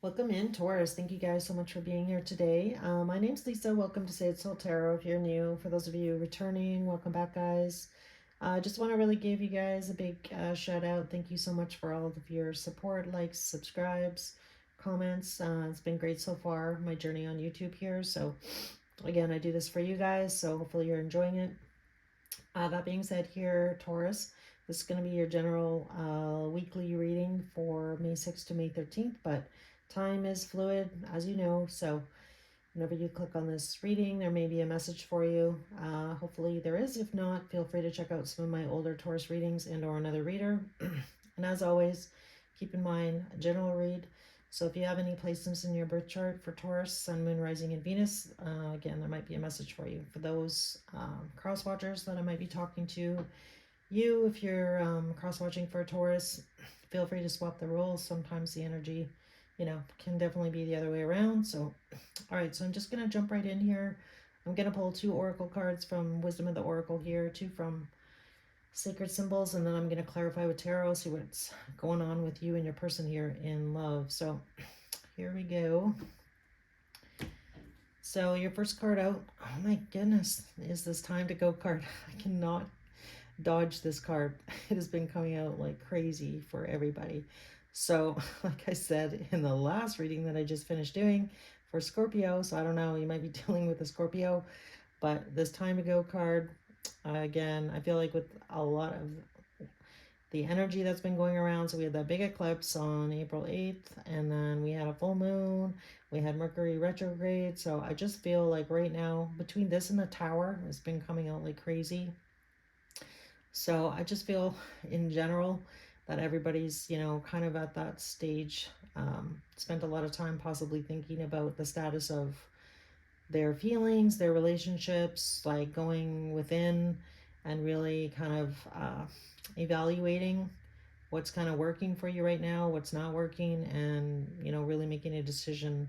Welcome in, Taurus. Thank you guys so much for being here today. My name's Lisa. Welcome to Say It Soul Tarot. If you're new, for those of you returning, welcome back, guys. I just want to really give you guys a big shout out. Thank you so much for all of your support, likes, subscribes, comments. It's been great so far, my journey on YouTube here. So, again, I do this for you guys, so hopefully you're enjoying it. That being said, here, Taurus, this is going to be your general weekly reading for May 6th to May 13th, but time is fluid, as you know, so whenever you click on this reading, there may be a message for you. Hopefully there is. If not, feel free to check out some of my older Taurus readings and or another reader. And as always, keep in mind, a general read. So if you have any placements in your birth chart for Taurus, Sun, Moon, Rising, and Venus, again, there might be a message for you. For those cross watchers that I might be talking to, you, if you're cross watching for a Taurus, feel free to swap the roles. Sometimes the energy, can definitely be the other way around. So, all right, so I'm just going to jump right in here. I'm going to pull 2 oracle cards from Wisdom of the Oracle here, 2 from Sacred Symbols, and then I'm going to clarify with tarot, see what's going on with you and your person here in love. So here we go. So your first card out, oh my goodness, is this time to go card. I cannot dodge this card. It has been coming out like crazy for everybody. So like I said in the last reading that I just finished doing for Scorpio, so I don't know, you might be dealing with a Scorpio, but this time to go card, again, I feel like with a lot of the energy that's been going around. So we had that big eclipse on April 8th, and then we had a full moon, we had Mercury retrograde. So I just feel like right now, between this and the Tower, it's been coming out like crazy. So I just feel in general that everybody's, kind of at that stage, spent a lot of time possibly thinking about the status of their feelings, their relationships, like going within and really kind of evaluating what's kind of working for you right now, what's not working, and, really making a decision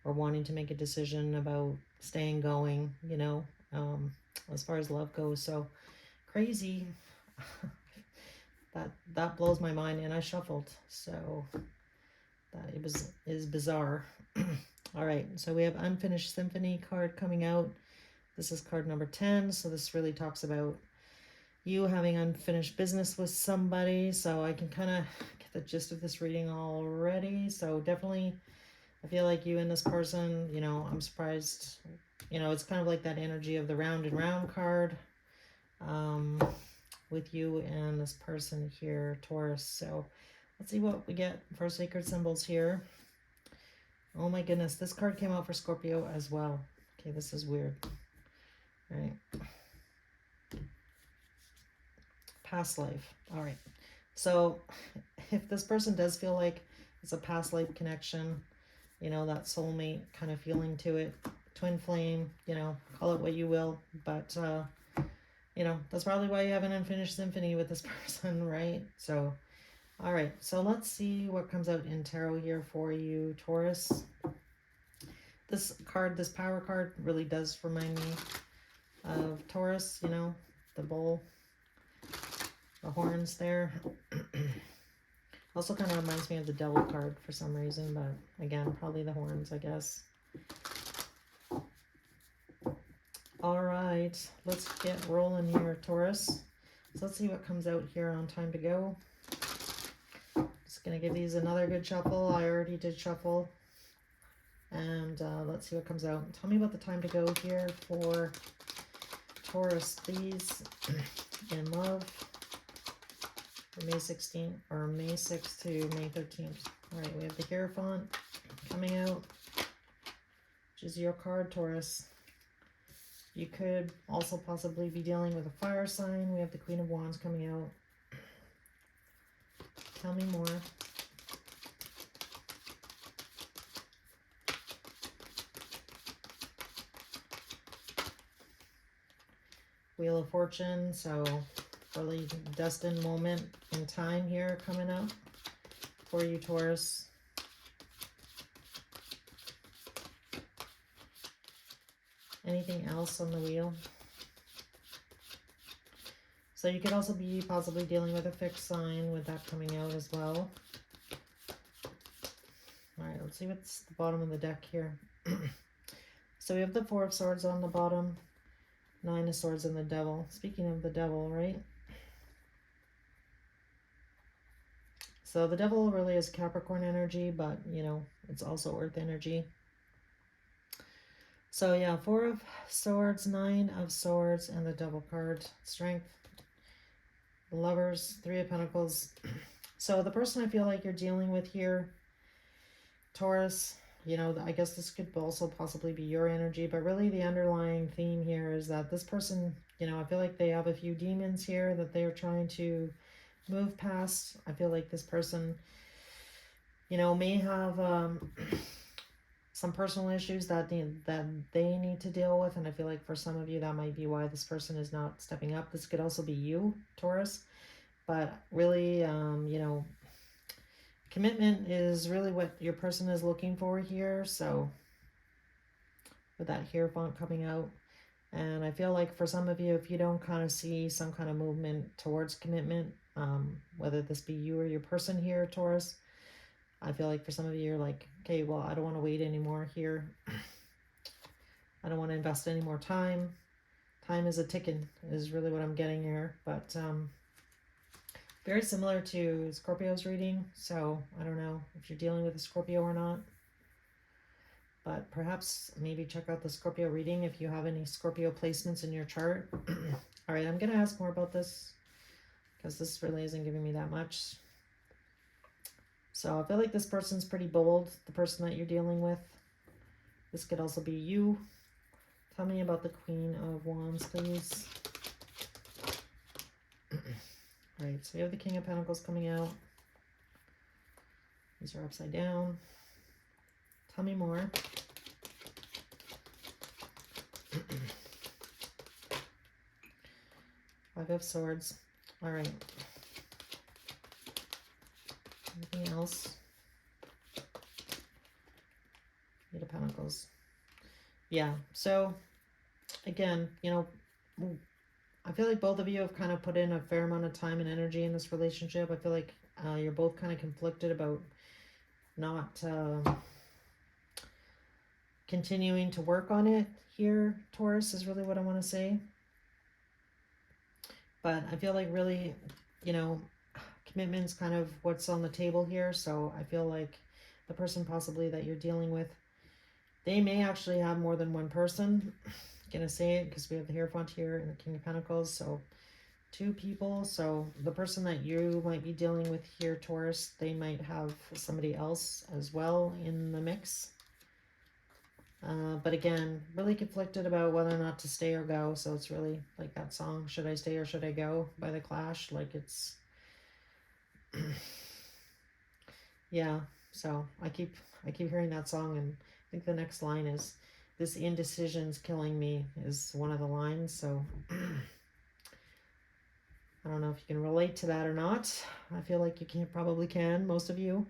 or wanting to make a decision about staying going, as far as love goes. So crazy. that blows my mind, and I shuffled, so that is bizarre. All right, so we have Unfinished Symphony card coming out. This is card number 10, so this really talks about you having unfinished business with somebody. So I can kind of get the gist of this reading already. So definitely, I feel like you and this person, I'm surprised, it's kind of like that energy of the round and round card with you and this person here, Taurus. So let's see what we get for Sacred Symbols here. Oh my goodness, this card came out for Scorpio as well. Okay, this is weird. All right. Past life. All right. So if this person does feel like it's a past life connection, that soulmate kind of feeling to it, twin flame, call it what you will, but that's probably why you have an unfinished symphony with this person, right? So all right, so let's see what comes out in tarot here for you, Taurus. This card, this power card, really does remind me of Taurus, the bull, the horns there. Also kind of reminds me of the devil card for some reason, but again, probably the horns, I guess. All right, let's get rolling here, Taurus. So let's see what comes out here on time to go. Just gonna give these another good shuffle. I already did shuffle. And let's see what comes out. Tell me about the time to go here for Taurus, please, in love. For May 16th, or May 6th to May 13th. All right, we have the Hierophant coming out, which is your card, Taurus. You could also possibly be dealing with a fire sign. We have the Queen of Wands coming out. Tell me more. Wheel of Fortune, so really destined moment in time here coming up for you, Taurus. Anything else on the wheel? So you could also be possibly dealing with a fixed sign with that coming out as well. All right, let's see what's the bottom of the deck here. So we have the Four of Swords on the bottom, Nine of Swords, and the Devil. Speaking of the Devil, right? So the Devil really is Capricorn energy, but, you know, it's also Earth energy. So yeah, Four of Swords, Nine of Swords, and the Devil card. Strength, the Lovers, Three of Pentacles. So the person I feel like you're dealing with here, Taurus, you know, I guess this could also possibly be your energy, but really the underlying theme here is that this person, you know, I feel like they have a few demons here that they're trying to move past. I feel like this person, you know, may have some personal issues that they need to deal with, and I feel like for some of you that might be why this person is not stepping up. This could also be you, Taurus, but really, you know, commitment is really what your person is looking for here. So with that Hierophant coming out, and I feel like for some of you, if you don't kind of see some kind of movement towards commitment, whether this be you or your person here, Taurus, I feel like for some of you, you're like, okay, well, I don't want to wait anymore here. I don't want to invest any more time. Time is a ticking is really what I'm getting here. But very similar to Scorpio's reading. So I don't know if you're dealing with a Scorpio or not. But perhaps maybe check out the Scorpio reading if you have any Scorpio placements in your chart. All right, I'm going to ask more about this because this really isn't giving me that much. So I feel like this person's pretty bold, the person that you're dealing with. This could also be you. Tell me about the Queen of Wands, please. All right, so we have the King of Pentacles coming out. These are upside down. Tell me more. Five of Swords. All right. Anything else? Eight of Pentacles. Yeah, so again, you know, I feel like both of you have kind of put in a fair amount of time and energy in this relationship. I feel like you're both kind of conflicted about not continuing to work on it here, Taurus, is really what I want to say. But I feel like really, you know, commitment's kind of what's on the table here. So I feel like the person possibly that you're dealing with, they may actually have more than one person. I'm gonna say it because we have the Hierophant here and the King of Pentacles. So two people. So the person that you might be dealing with here, Taurus, they might have somebody else as well in the mix. But again, really conflicted about whether or not to stay or go. So it's really like that song, Should I Stay or Should I Go by The Clash. Like it's, yeah. So I keep hearing that song, and I think the next line is, this indecision's killing me, is one of the lines. So I don't know if you can relate to that or not. I feel like you probably can, most of you.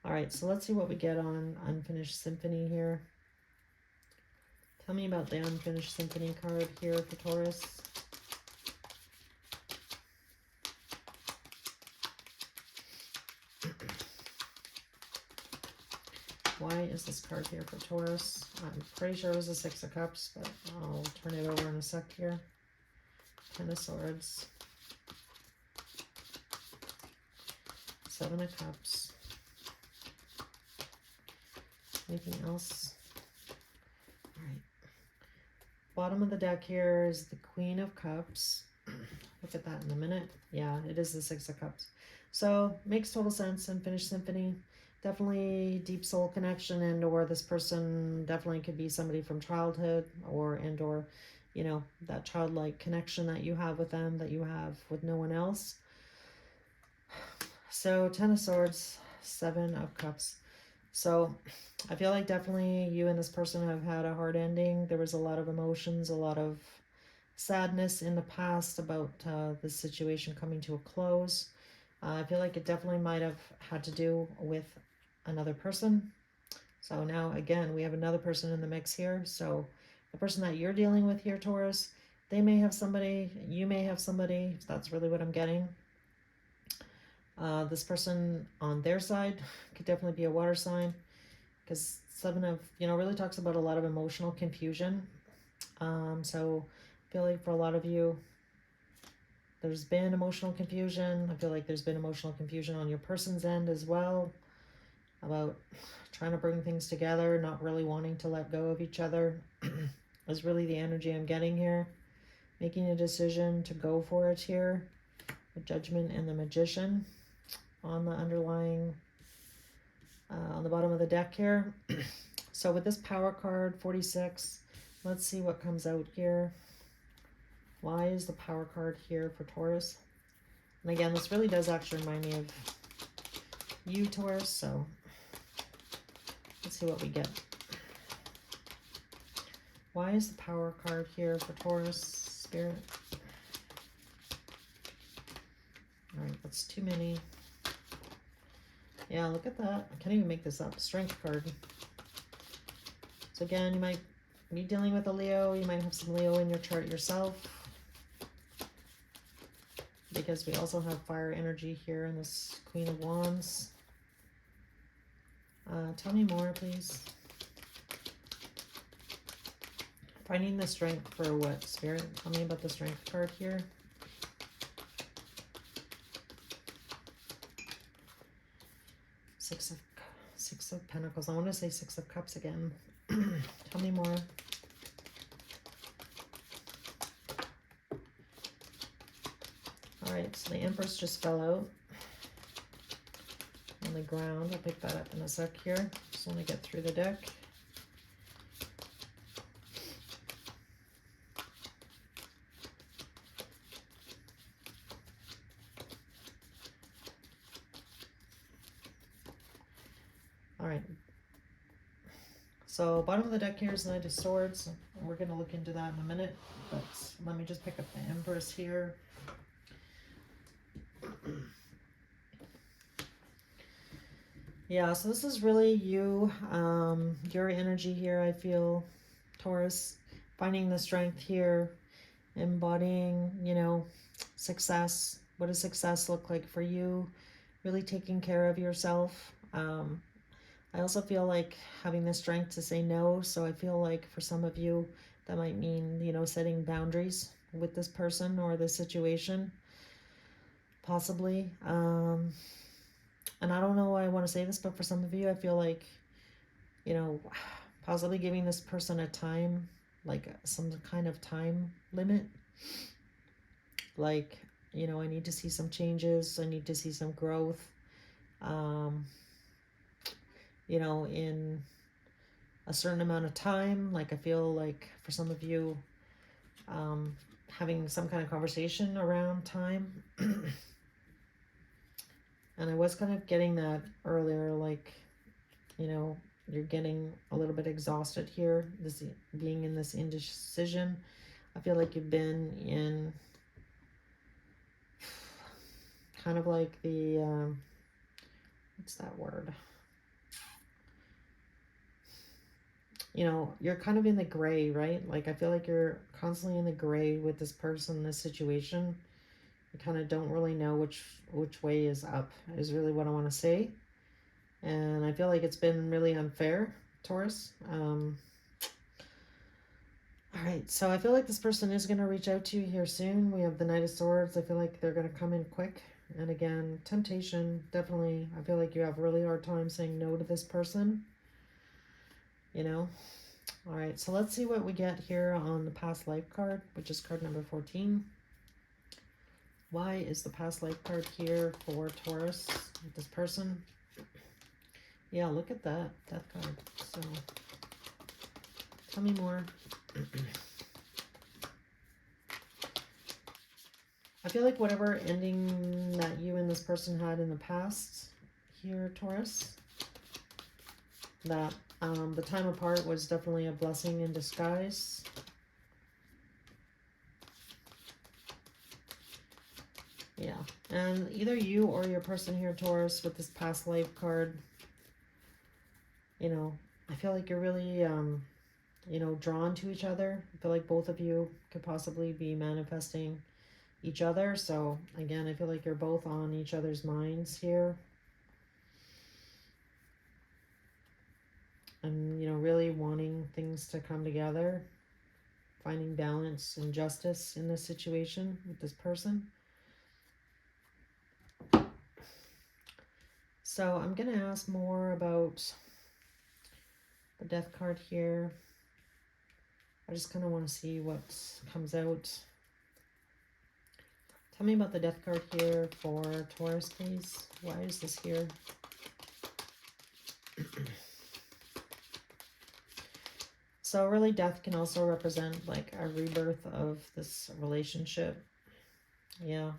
All right, so let's see what we get on Unfinished Symphony here. Tell me about the Unfinished Symphony card here for Taurus. Why is this card here for Taurus? I'm pretty sure it was a Six of Cups, but I'll turn it over in a sec here. Ten of Swords. Seven of Cups. Anything else? All right. Bottom of the deck here is the Queen of Cups. Look at that in a minute. Yeah, it is the Six of Cups. So makes total sense. Unfinished Symphony. Definitely deep soul connection, and or this person definitely could be somebody from childhood, or you know, that childlike connection that you have with them that you have with no one else. So Ten of Swords, Seven of Cups. So I feel like definitely you and this person have had a hard ending. There was a lot of emotions, a lot of sadness in the past about this situation coming to a close. I feel like it definitely might have had to do with another person. So now again, we have another person in the mix here. So the person that you're dealing with here, Taurus, they may have somebody, you may have somebody. That's really what I'm getting. This person on their side could definitely be a water sign. because Seven of, really talks about a lot of emotional confusion. So I feel like for a lot of you, there's been emotional confusion. I feel like there's been emotional confusion on your person's end as well, about trying to bring things together, not really wanting to let go of each other is really the energy I'm getting here. Making a decision to go for it here. The Judgment and the Magician on the underlying, on the bottom of the deck here. So with this Power card, 46, let's see what comes out here. Why is the Power card here for Taurus? And again, this really does actually remind me of you, Taurus, so let's see what we get. Why is the Power card here for Taurus, Spirit? Alright, that's too many. Yeah, look at that. I can't even make this up. Strength card. So again, you might be dealing with a Leo. You might have some Leo in your chart yourself, because we also have fire energy here in this Queen of Wands. Tell me more, please. Finding the strength for what, Spirit? Tell me about the strength card here. Six of Pentacles. I want to say Six of Cups again. Tell me more. Alright, so the Empress just fell out on the ground. I'll pick that up in a sec here. Just want to get through the deck. Alright. So bottom of the deck here is the Knight of Swords. We're going to look into that in a minute. But let me just pick up the Empress here. Yeah, so this is really you, your energy here, I feel, Taurus, finding the strength here, embodying, success. What does success look like for you? Really taking care of yourself. I also feel like having the strength to say no, so I feel like for some of you, that might mean, setting boundaries with this person or this situation, possibly. And I don't know why I want to say this, but for some of you, I feel like, possibly giving this person a time, like some kind of time limit. Like, I need to see some changes. I need to see some growth, in a certain amount of time. Like, I feel like for some of you, having some kind of conversation around time. And I was kind of getting that earlier, like, you're getting a little bit exhausted here, this being in this indecision. I feel like you've been in kind of like the, what's that word? You're kind of in the gray, right? Like, I feel like you're constantly in the gray with this person, this situation. You kind of don't really know which way is up, is really what I want to say. And I feel like it's been really unfair, Taurus. All right, so I feel like this person is going to reach out to you here soon. We have the Knight of Swords. I feel like they're going to come in quick. And again, temptation, definitely. I feel like you have a really hard time saying no to this person. All right, so let's see what we get here on the past life card, which is card number 14. Why is the past life card here for Taurus with this person? Yeah, look at that card. So tell me more. I feel like whatever ending that you and this person had in the past here, Taurus, that the time apart was definitely a blessing in disguise. Yeah, and either you or your person here, Taurus, with this past life card, I feel like you're really, drawn to each other. I feel like both of you could possibly be manifesting each other. So again, I feel like you're both on each other's minds here. and, you know, really wanting things to come together, finding balance and justice in this situation with this person. So I'm going to ask more about the death card here. I just kind of want to see what comes out. Tell me about the death card here for Taurus, please. Why is this here? So really, death can also represent like a rebirth of this relationship. Yeah.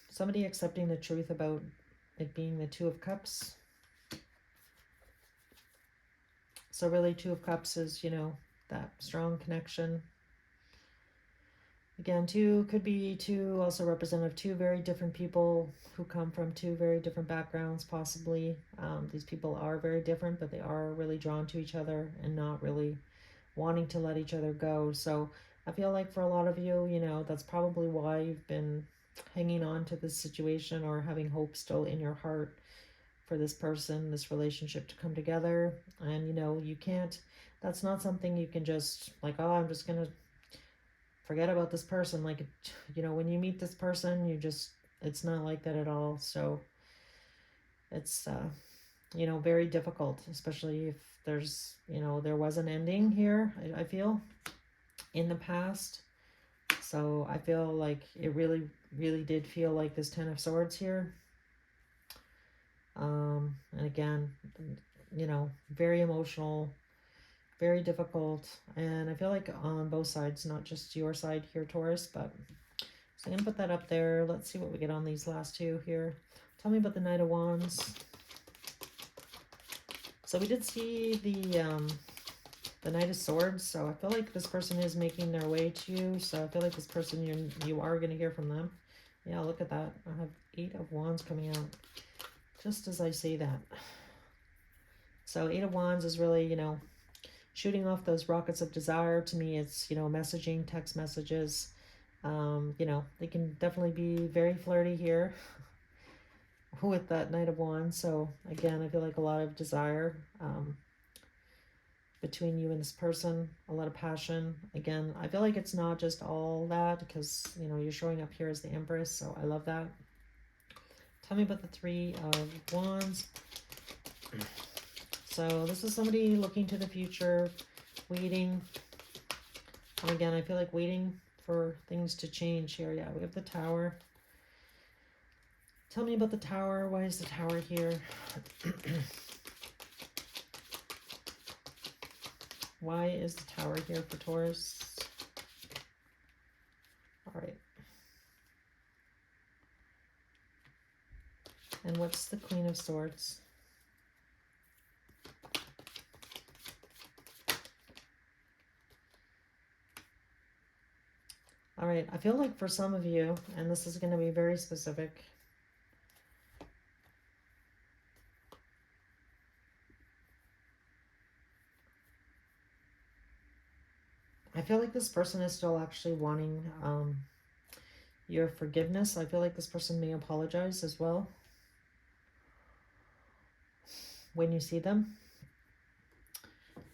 Somebody accepting the truth about it being the Two of Cups. So really, Two of Cups is, you know, that strong connection. Again, two could be two also representative of two very different people who come from two very different backgrounds, possibly. These people are very different, but they are really drawn to each other and not really wanting to let each other go. So I feel like for a lot of you, you know, that's probably why you've been hanging on to this situation or having hope still in your heart for this person, this relationship to come together. And, you know, you can't, that's not something you can just like, oh, I'm just going to forget about this person. Like, you know, when you meet this person, you just, it's not like that at all. So it's, you know, very difficult, especially if there's, you know, there was an ending here, I feel, in the past. So I feel like it really, really did feel like this Ten of Swords here. And again, you know, very emotional, very difficult. And I feel like on both sides, not just your side here, Taurus, but so I'm going to put that up there. Let's see what we get on these last two here. Tell me about the Knight of Wands. So we did see the Knight of Swords. So I feel like this person is making their way to you. So I feel like this person, you are going to hear from them. Yeah, look at that. I have 8 of Wands coming out just as I say that. So 8 of Wands is really, you know, shooting off those rockets of desire. To me, it's, you know, messaging, text messages. You know, they can definitely be very flirty here with that Knight of Wands. So again, I feel like a lot of desire between you and this person, a lot of passion. Again, I feel like it's not just all that because, you know, you're showing up here as the Empress. So I love that. Tell me about the 3 of Wands. So this is somebody looking to the future, waiting. And again, I feel like waiting for things to change here. Yeah, we have the Tower. Tell me about the Tower. Why is the Tower here? Why is the Tower here for Taurus? All right. And what's the Queen of Swords? All right. I feel like for some of you, and this is going to be very specific, I feel like this person is still actually wanting your forgiveness. I feel like this person may apologize as well when you see them.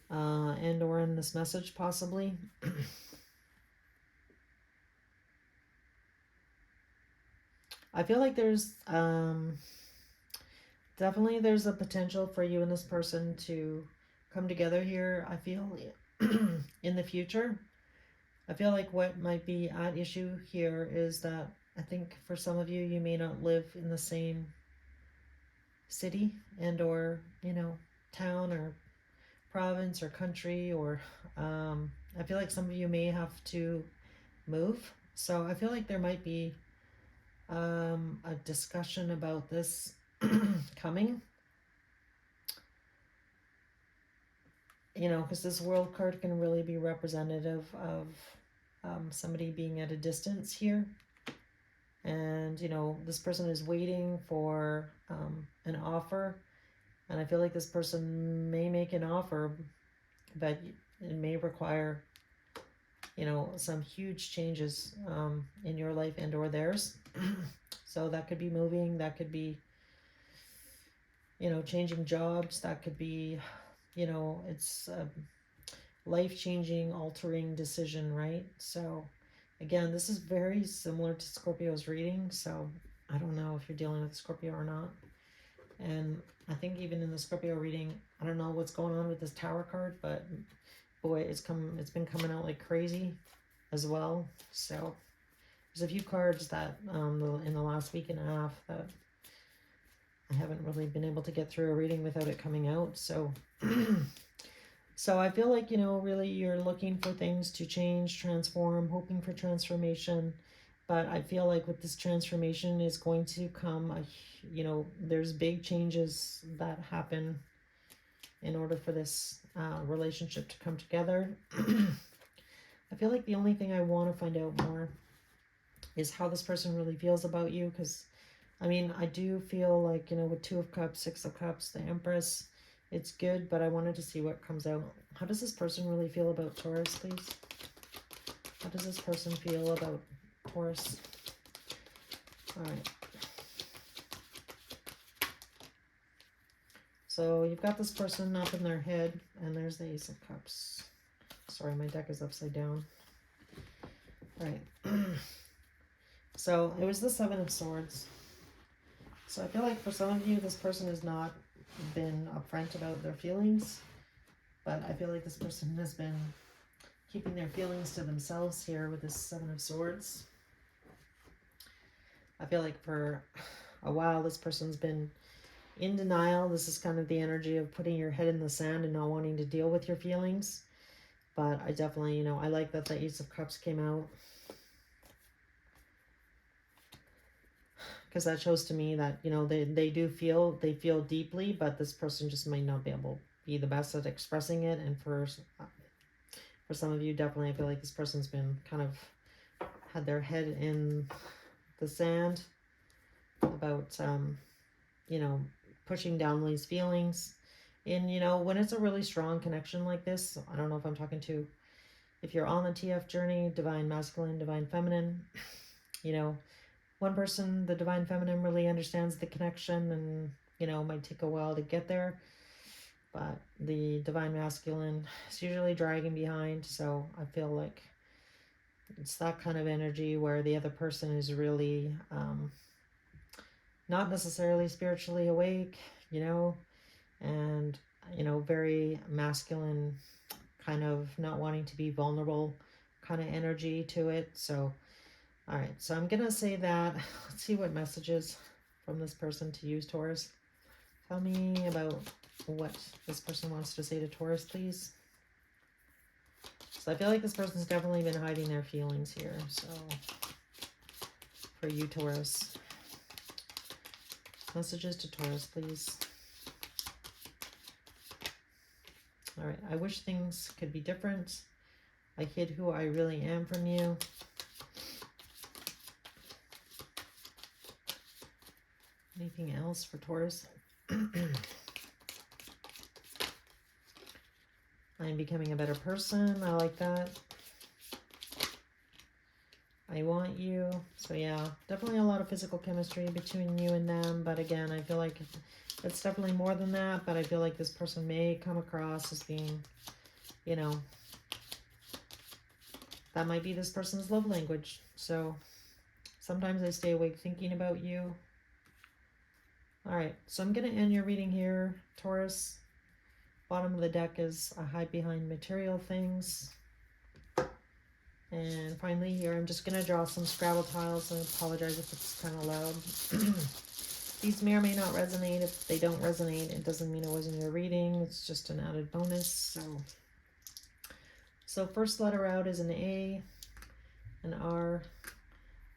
And or in this message, possibly. I feel like there's definitely there's a potential for you and this person to come together here. I feel in the future. I feel like what might be at issue here is that I think for some of you, you may not live in the same city and or, you know, town or province or country, or I feel like some of you may have to move. So I feel like there might be a discussion about this coming. You know, because this World card can really be representative of somebody being at a distance here. And, you know, this person is waiting for an offer. And I feel like this person may make an offer, but it may require, you know, some huge changes in your life and or theirs. So that could be moving. That could be, you know, changing jobs. That could be, you know, it's a life-changing, altering decision, right? So again, this is very similar to Scorpio's reading, so I don't know if you're dealing with Scorpio or not. And I think even in the Scorpio reading, I don't know what's going on with this Tower card, but boy, it's been coming out like crazy as well. So there's a few cards that in the last week and a half that I haven't really been able to get through a reading without it coming out. So so I feel like, you know, really you're looking for things to change, transform, hoping for transformation. But I feel like with this transformation is going to come, you know, there's big changes that happen in order for this relationship to come together. I feel like the only thing I want to find out more is how this person really feels about you. Because, I mean, I do feel like, you know, with Two of Cups, Six of Cups, the Empress, it's good, but I wanted to see what comes out. How does this person really feel about Taurus, please? How does this person feel about Taurus? All right. So you've got this person up in their head, and there's the Ace of Cups. Sorry, my deck is upside down. All right. So it was the Seven of Swords. So I feel like for some of you, this person has not been upfront about their feelings, but I feel like this person has been keeping their feelings to themselves here with this Seven of Swords. I feel like for a while, this person's been in denial. This is kind of the energy of putting your head in the sand and not wanting to deal with your feelings. But I definitely, you know, I like that the Ace of Cups came out, because that shows to me that, you know, they feel deeply, but this person just might not be able to be the best at expressing it. And for some of you, definitely, I feel like this person's been kind of had their head in the sand about, you know, pushing down these feelings. And, you know, when it's a really strong connection like this, I don't know if I'm talking to, if you're on the TF journey, divine masculine, divine feminine, you know, one person, the divine feminine, really understands the connection and, you know, might take a while to get there. But the divine masculine is usually dragging behind. So I feel like it's that kind of energy where the other person is really not necessarily spiritually awake, you know, and, you know, very masculine, kind of not wanting to be vulnerable kind of energy to it. So, all right, so I'm going to say that. Let's see what messages from this person to use, Taurus. Tell me about what this person wants to say to Taurus, please. So I feel like this person's definitely been hiding their feelings here. So for you, Taurus, messages to Taurus, please. All right, I wish things could be different. I hid who I really am from you. Anything else for Taurus? I'm becoming a better person. I like that. I want you. So yeah, definitely a lot of physical chemistry between you and them. But again, I feel like it's definitely more than that. But I feel like this person may come across as being, you know, that might be this person's love language. So sometimes I stay awake thinking about you. All right, so I'm going to end your reading here, Taurus. Bottom of the deck is I hide behind material things. And finally here, I'm just going to draw some Scrabble tiles. I apologize if it's kind of loud. These may or may not resonate. If they don't resonate, it doesn't mean it wasn't your reading. It's just an added bonus. So first letter out is an A, an R,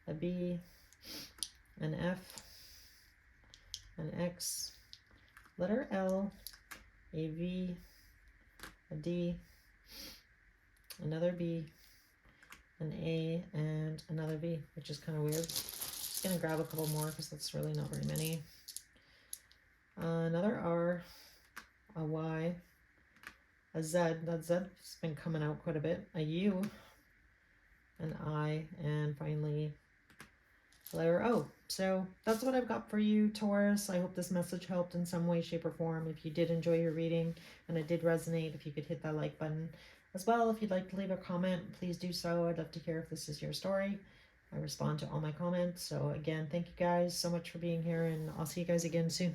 a B, an F, an X, letter L, a V, a D, another B, an A, and another V, which is kind of weird. Just going to grab a couple more because that's really not very many. Another R, a Y, a Z. That Z has been coming out quite a bit. A U, an I, and finally letter O. So that's what I've got for you, Taurus. I hope this message helped in some way, shape, or form. If you did enjoy your reading and it did resonate, if you could hit that like button as well. If you'd like to leave a comment, please do so. I'd love to hear if this is your story. I respond to all my comments. So again, thank you guys so much for being here, and I'll see you guys again soon.